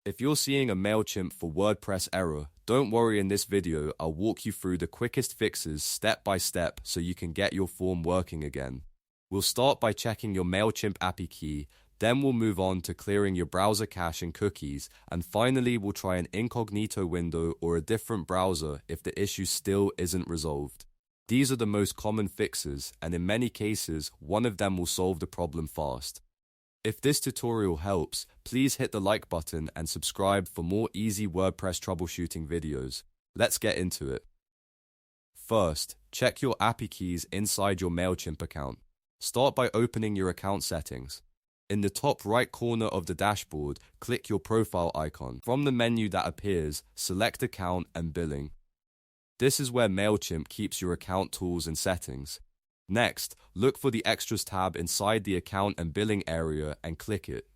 If you're seeing a Mailchimp for WordPress error, don't worry. In this video, I'll walk you through the quickest fixes step by step so you can get your form working again. We'll start by checking your Mailchimp API key, then we'll move on to clearing your browser cache and cookies, and finally we'll try an incognito window or a different browser if the issue still isn't resolved. These are the most common fixes, and in many cases, one of them will solve the problem fast. If this tutorial helps, please hit the like button and subscribe for more easy WordPress troubleshooting videos. Let's get into it. First, check your API keys inside your Mailchimp account. Start by opening your account settings. In the top right corner of the dashboard, click your profile icon. From the menu that appears, select Account and Billing. This is where Mailchimp keeps your account tools and settings. Next, look for the Extras tab inside the Account and Billing area and click it.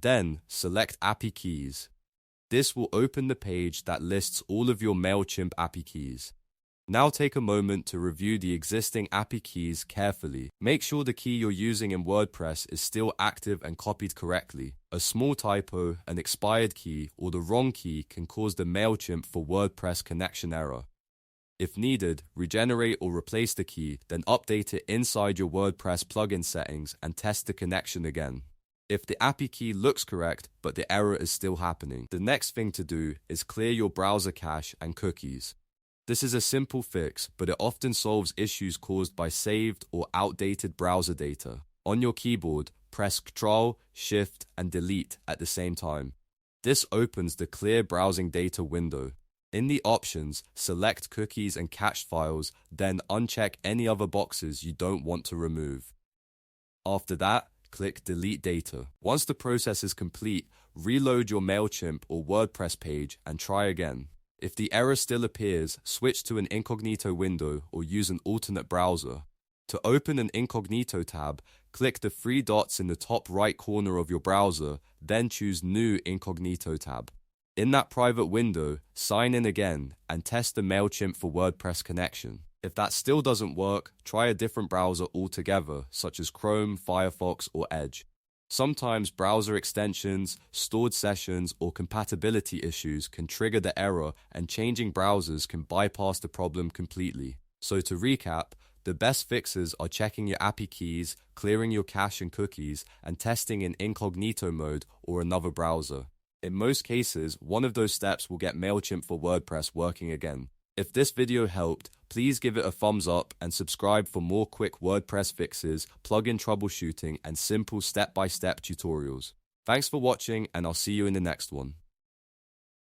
Then, select API keys. This will open the page that lists all of your Mailchimp API keys. Now take a moment to review the existing API keys carefully. Make sure the key you're using in WordPress is still active and copied correctly. A small typo, an expired key, or the wrong key can cause the Mailchimp for WordPress connection error. If needed, regenerate or replace the key, then update it inside your WordPress plugin settings and test the connection again. If the API key looks correct, but the error is still happening, the next thing to do is clear your browser cache and cookies. This is a simple fix, but it often solves issues caused by saved or outdated browser data. On your keyboard, press Ctrl, Shift, and Delete at the same time. This opens the Clear Browsing Data window. In the options, select Cookies and Cached Files, then uncheck any other boxes you don't want to remove. After that, click Delete Data. Once the process is complete, reload your Mailchimp or WordPress page and try again. If the error still appears, switch to an incognito window or use an alternate browser. To open an incognito tab, click the three dots in the top right corner of your browser, then choose New Incognito tab. In that private window, sign in again and test the Mailchimp for WordPress connection. If that still doesn't work, try a different browser altogether, such as Chrome, Firefox, or Edge. Sometimes browser extensions, stored sessions, or compatibility issues can trigger the error, and changing browsers can bypass the problem completely. So to recap, the best fixes are checking your API keys, clearing your cache and cookies, and testing in incognito mode or another browser. In most cases, one of those steps will get Mailchimp for WordPress working again. If this video helped, please give it a thumbs up and subscribe for more quick WordPress fixes, plugin troubleshooting, and simple step-by-step tutorials. Thanks for watching, and I'll see you in the next one.